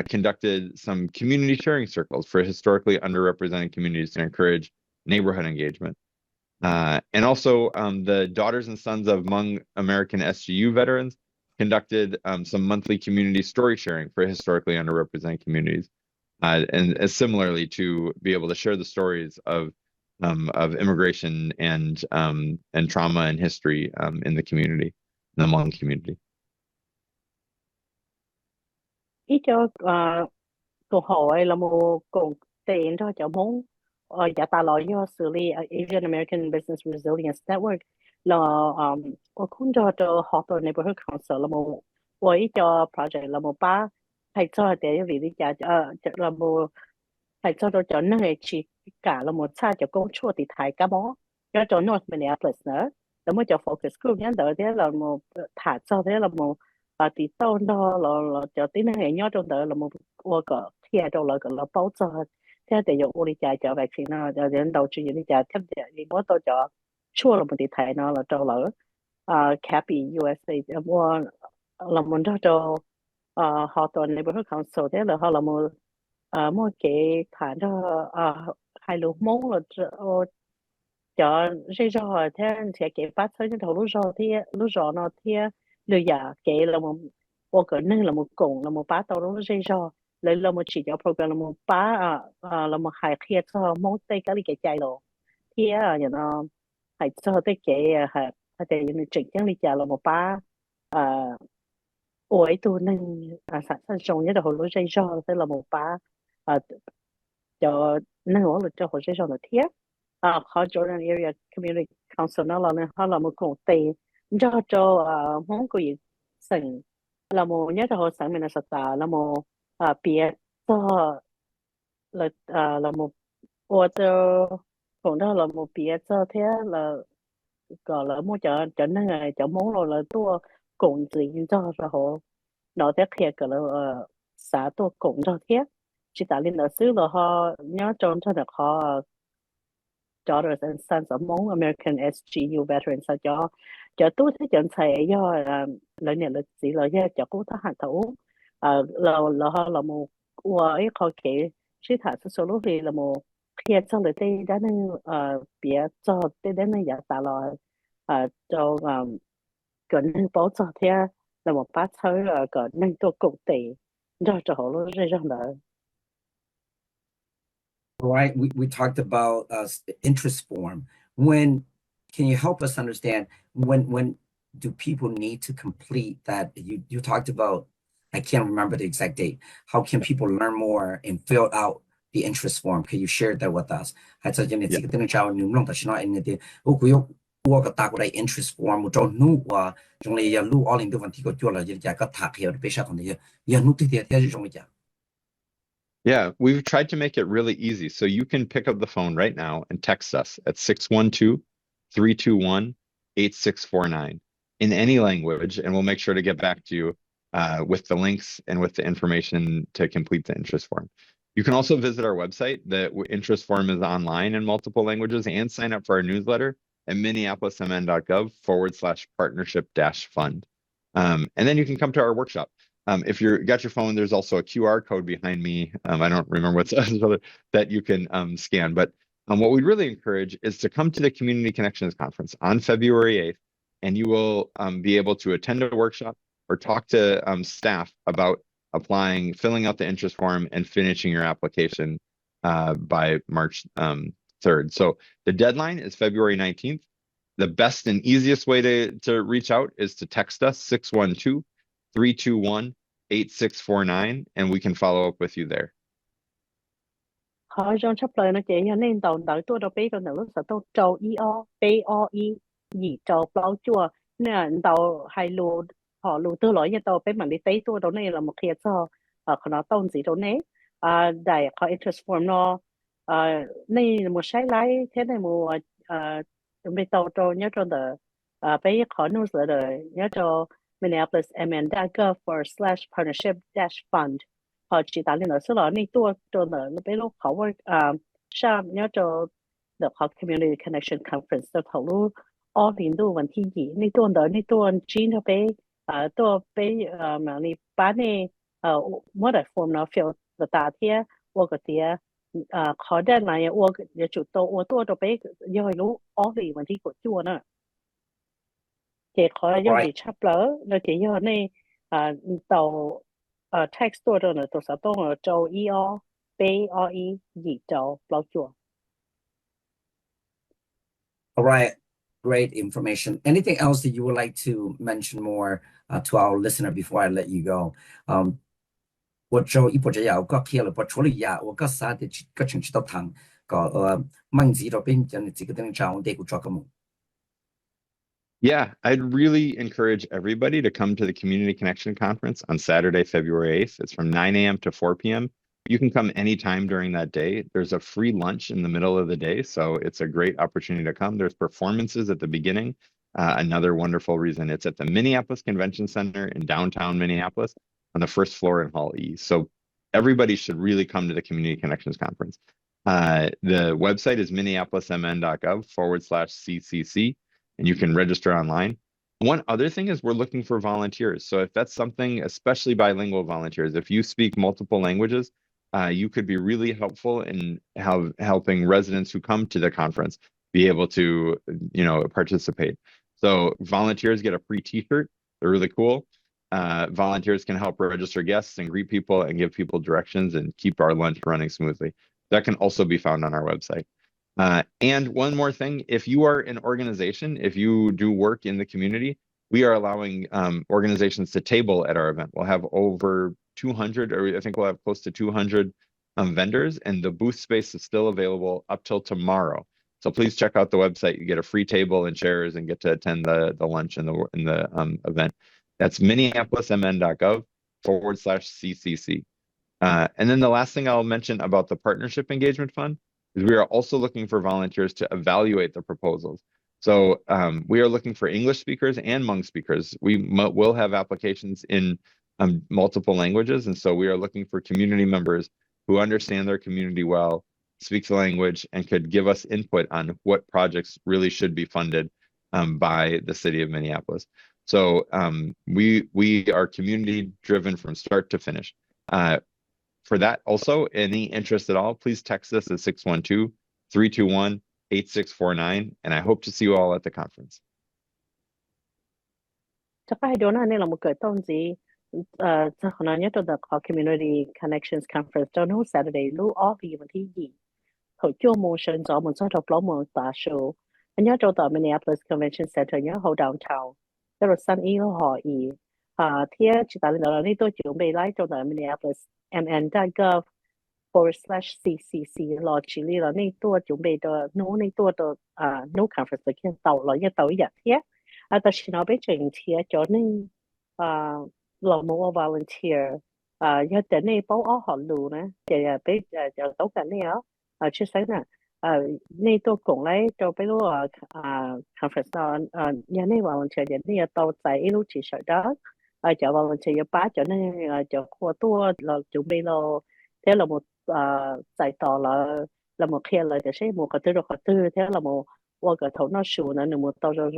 conducted some community sharing circles for historically underrepresented communities to encourage neighborhood engagement. And also the Daughters and Sons of Hmong American SGU veterans conducted some monthly community story sharing for historically underrepresented communities, and similarly to be able to share the stories of immigration and trauma and history in the community, in the Hmong community. 依個個海啦冇共地咗就冇也大來呢個xử理 Asian American Business Resilience Network 啦我工作到學到 Neighborhood Council 啦冇我依個 project 啦冇把係做第一位呢家啦冇係做到咗呢個設計啦冇差就工作地睇㗎冇有做 North Minneapolis 呢咁我就 focus group 樣度啲啦冇睇做啲啦冇 thì tao đó là cho tí nó nhớ trong đó là một qua cái khi đâu là bảo trợ thế để dùng ô đi chạy cho vaccine nó cho đến đầu chuyên đi chạy tiếp thì mỗi tao cho chua là một tí thầy nó là đâu lỡ Capi USA mua là một đó họ toàn neighborhood council thế là họ là một một cái thằng đó hai lũ mông là cho rây rò thế sẽ cái bắt thôi chứ đầu lúc rò nó thì lười giả cái là một cái nên là một cổng là một bát tàu lúc rây rò lấy là một chỉ cho program là một bát là một hai kia cho mông tây cái chạy lộ thì nó hai cho tới cái hai cái những chỉnh chẳng lý giải là một bát ủa tôi nên sản xuất trong nhất là hồi lúc rây rò tức là một bát cho nên họ là cho họ rây rò là thiết họ Jordan Area Community Council nó là họ là một công ty cho Hmong của gì sừng là một nhất là họ sẵn Minnesota là một biệt cho là một order cũng đó là một biệt cho thế là gọi là một cho nên là cho Hmong rồi là tôi cũng gì cho rồi họ nó thế kia gọi là xã tôi cũng cho thế chỉ tại liên lạc xứ là họ nhớ trong cho được họ Daughters and Sons of Hmong American SGU Veterans cho tôi thấy chẳng thấy do lợi nhận lịch sử là do cho cố ta hành thủ là họ là một ấy họ kể sĩ thả số lúc thì là một khi cho người ta đã nên biết cho tới đến này giả tạ là cho gần như bảo cho thế là một bát thới gần nên tôi cũng tỷ cho họ lúc ra đời. Right, we talked about interest form. Can you help us understand when do people need to complete that? You talked about, I can't remember the exact date. How can people learn more and fill out the interest form? Can you share that with us? Interest form Yeah, we've tried to make it really easy. So you can pick up the phone right now and text us at 612-321-8649 in any language, and we'll make sure to get back to you with the links and with the information to complete the interest form. You can also visit our website. The interest form is online in multiple languages, and sign up for our newsletter at minneapolismn.gov/partnership-fund. And then you can come to our workshop. If you've got your phone, there's also a QR code behind me. I don't remember what's that you can scan. But what we'd really encourage is to come to the Community Connections Conference on February 8th, and you will be able to attend a workshop or talk to staff about applying, filling out the interest form, and finishing your application by March 3rd. So the deadline is February 19th. The best and easiest way to reach out is to text us 612-321-8649, and we can follow up with you there. Họ trong sắp lời nó chỉ cho nên tàu đợi tôi đâu biết rồi nữa sợ tôi trâu BOE gì trâu bao chua nên tàu hai lô họ lô tư lỗi như tàu biết mà đi tới tôi đâu này là một khi cho họ nó tông gì đâu nấy đại họ interest form nó này một sai lái thế này một bị tàu trâu nhớ trong tờ bây họ nô sửa đời nhớ cho Minneapolis mn.gov/partnership-fund họ chỉ tạo lên ở số đó này tôi cho nó bây lúc họ sao nhớ cho the Community Connection Conference tôi thầu lu ở đến đâuวันที่gì này tôi chỉ nó bây tôi bây mà này bán này mỗi đại form nó fill the ta thế我个爹họ đến này我也主动我多都bây giờ lu ở đếnวันที่过做呢chỉ khó dùng để chấp lỡ nó chỉ do này tàu text tôi đó là tôi sẽ tôi ở châu BOE gì châu bao chùa. All right, great information. Anything else that you would like to mention more to our listener before I let you go? 我就一步就要个开了，不除了呀，我个啥的个城市都谈个孟子那边讲的这个等长得个做个么。Yeah, I'd really encourage everybody to come to the Community Connection Conference on Saturday, February 8th. It's from 9 a.m. to 4 p.m. You can come anytime during that day. There's a free lunch in the middle of the day, so it's a great opportunity to come. There's performances at the beginning, Another wonderful reason, it's at the Minneapolis Convention Center in downtown Minneapolis on the first floor in Hall E. So everybody should really come to the Community Connections Conference. The website is minneapolismn.gov/CCC, and you can register online. One other thing is we're looking for volunteers. So if that's something, especially bilingual volunteers, if you speak multiple languages, you could be really helpful in helping residents who come to the conference be able to, participate. So volunteers get a free t-shirt. They're really cool. Volunteers can help register guests and greet people and give people directions and keep our lunch running smoothly. That can also be found on our website. And one more thing, if you are an organization, if you do work in the community, we are allowing organizations to table at our event. We'll have over 200, or I think we'll have close to 200 vendors, and the booth space is still available up till tomorrow. So please check out the website. You get a free table and chairs and get to attend the lunch in the event. That's minneapolismn.gov/CCC. And then the last thing I'll mention about the Partnership Engagement Fund is we are also looking for volunteers to evaluate the proposals. So we are looking for English speakers and Hmong speakers. We will have applications in multiple languages. And so we are looking for community members who understand their community well, speak the language, and could give us input on what projects really should be funded by the city of Minneapolis. So we are community driven from start to finish. For that also, any interest at all, please text us at 612-321-8649, and I hope to see you all at the conference. Chắc phải đó là một cái tôn gì cho họ nhớ trong the Community Connections Conference trong hôm Saturday lúc ở vì mình thi gì họ cho một sân cho một số tập lỗ một tòa show nhớ trong the Minneapolis Convention Center nhớ hậu downtown rồi sân ý họ ý thì chỉ tại là này tôi chuẩn bị lại trong the Minneapolis mn.gov/CCC 咯，处理了呢多准备的努呢多的努 conference 的看到了一到一日天但是呢被整天就呢老母 volunteer 一点呢包好路呢就被就到緊呢出生呢呢都講咧就俾到conference 人呢 volunteer 人呢到仔一路接受得就 volunteer 把就呢就過多了準備了thế là một giải tỏa là một khi là sẽ một cái tư thế là một qua cái thấu nó sửa nó một tàu rồi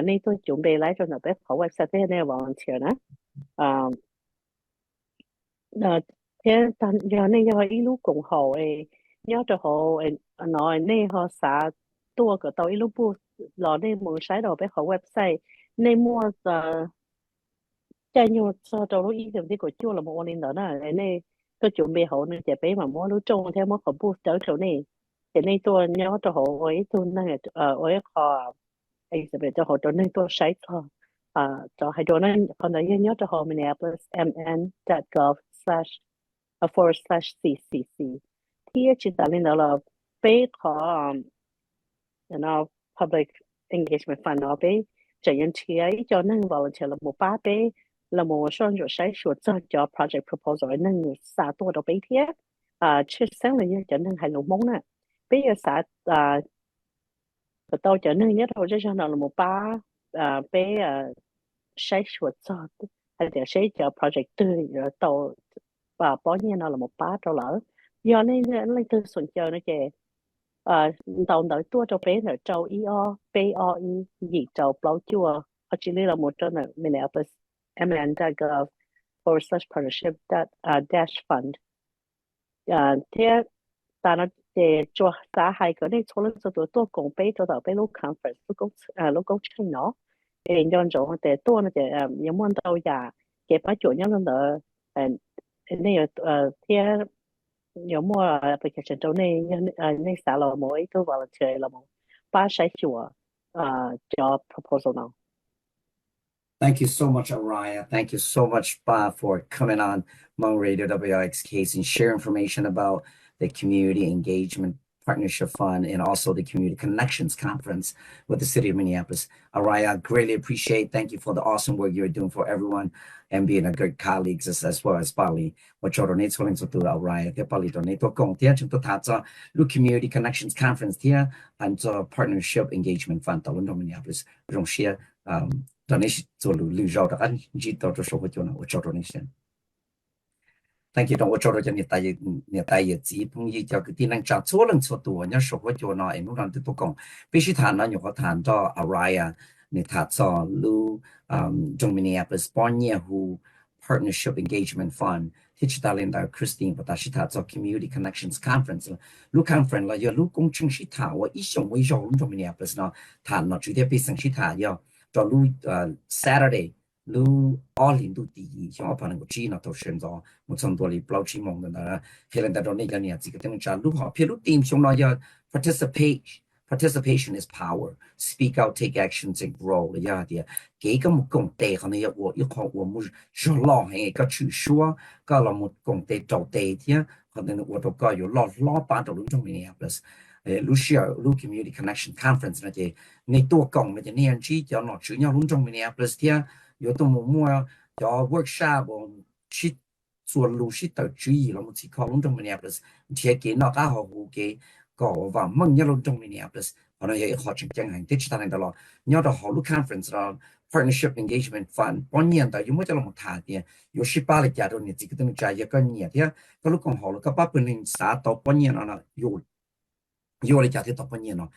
nên tôi chuẩn bị lấy cho nó bé khẩu website thế này volunteer nữa thế giờ này giờ ít lúc cùng họ nhớ cho họ nói nên họ xả tua cái tàu ít lúc bu là nên một sai đầu bé khẩu website nên mua chạy nhiều cho tàu lúc ít thì của chua là một con đó này tôi chuẩn bị hậu nên bé mà mua lúc trông theo mất khẩu bu tới chỗ này thì nên tôi nhớ cho họ ấy tôi này ấy họ exhibit cho họ cho nên tôi sai cho hai chỗ nên còn đấy nhớ cho họ Minneapolis mn.gov/CCC thì chỉ là nên là bé họ public engagement fund nó bé chỉ nhận tiền cho nên volunteer là một ba bé là một số người sẽ sửa cho project proposal nên người xã tôi đâu bé thế trước sáng là như cho nên hay lụng món nè bây giờ xã tôi cho nên nhất thôi cho nó là một ba bé sẽ sửa cho hay là sẽ cho project tươi rồi tôi và bao nhiêu nó là một ba đâu lỡ do nên lấy từ xuân chờ nó chè tàu đợi tua cho bé là châu EO BOE gì châu bao chua chỉ là một trong là Minneapolis mn.gov/partnership-fund thế ta nó để cho xã hai cái này số lượng số tôi cùng bé cho tàu bé lúc conference lúc công trình nó để nhân rộng để tôi nó để những món đâu giả để bắt chuột nhau nữa này thế nhiều mua application chỗ này này xã là mỗi tôi volunteer là một ba sai chùa cho proposal nào. Thank you so much, Araya. Thank you so much, Ba, for coming on Hmong Radio WXK and share information about the Community Engagement Partnership Fund, and also the Community Connections Conference with the City of Minneapolis. Araya, greatly appreciate. Thank you for the awesome work you're doing for everyone and being a good colleagues as well as Bali. What you're doing to do Araya, the Bali donate to Gong, the Community Connections Conference here and Partnership Engagement Fund, the Minneapolis, share donation to lose out and Gito to show what you know, what your donation. Thank you. Don't watch out. You're tired. Chỉ phong như cho cái tin năng trả số lần số tuổi nhớ số của chỗ nó em muốn làm tiếp tục công. Bây giờ thằng nó nhiều có thằng cho Araya, người thằng cho lu trong Minneapolis, bao nhiêu who Partnership Engagement Fund, thì chúng ta lên đó Christine và ta sẽ thằng cho Community Connections Conference. Lu conference là giờ lu công trình sẽ thằng và ý xong với rồi trong Minneapolis nó thằng nó chủ yếu bị sang sẽ thằng giờ cho lu Saturday. Lu all in do di trong ở phần của chi nó tổ chức rồi một sốตัวbao chi mong là hiện tại đó này cái này chỉ cái tiếng trả lúc họ phía lúc team trong nó giờ participation is power, speak out, take actions and grow là giờ thì cái một công ty họ này我一看我们是老很个去说个了một công ty找地thì họ này我都个有老把到trong Minneapolis Lucia Lu Community Connection Conference là gì nàyตัวcông là gì này chỉ cho nó chủ nhau trong Minneapolis thì有的mua叫 workshop 去做路是到注意了，我去考龙中 Minneapolis， 贴给那家伙我给搞话梦一龙中 Minneapolis， 可能也好成讲行，这其他人的咯，你要到好多 conference 啦 ，partnership engagement fund， 半年的有冇叫我们谈的，有18个家都你这个东西一个年的，个路讲好了，个把本人3到半年了有的家庭到半年了，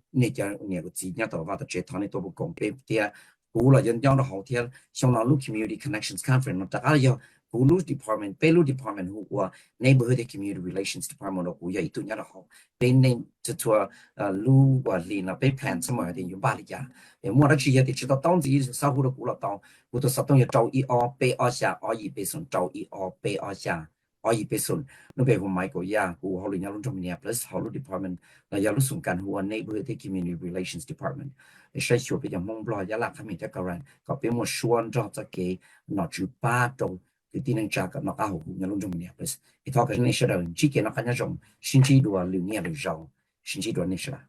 你讲你个几年到话的这套你都不讲，对的。Cú là dân nhau đó hậu thiên xong là lúc community connections conference nó đã là cú lúc department payload department của neighborhood and community relations department của vậy tụi nhau đó hậu bên nên cho lu và liền là bên plan xong rồi thì dùng ba lý do để mua đó chỉ thì chỉ có tông gì sau đó cú là tông cú tôi sắp tông là trâu o pe o xa o gì pe sun trâu o pe o xa o gì pe sun nó về hôm mai của ya cú họ liền nhau trong Minneapolis họ lúc department là nhau lúc xung quanh của neighborhood and community relations department sẽ chụp bây giờ mong lo giá là mình cho các bạn có biết một số cho cái nó chụp ba trong cái tin năng trả nó cao hơn nhau luôn trong Minneapolis thì thôi cái này sẽ là chỉ cái nó cái nhau trong sinh chi đùa lưu nghe được rồi sinh chi đùa này sẽ là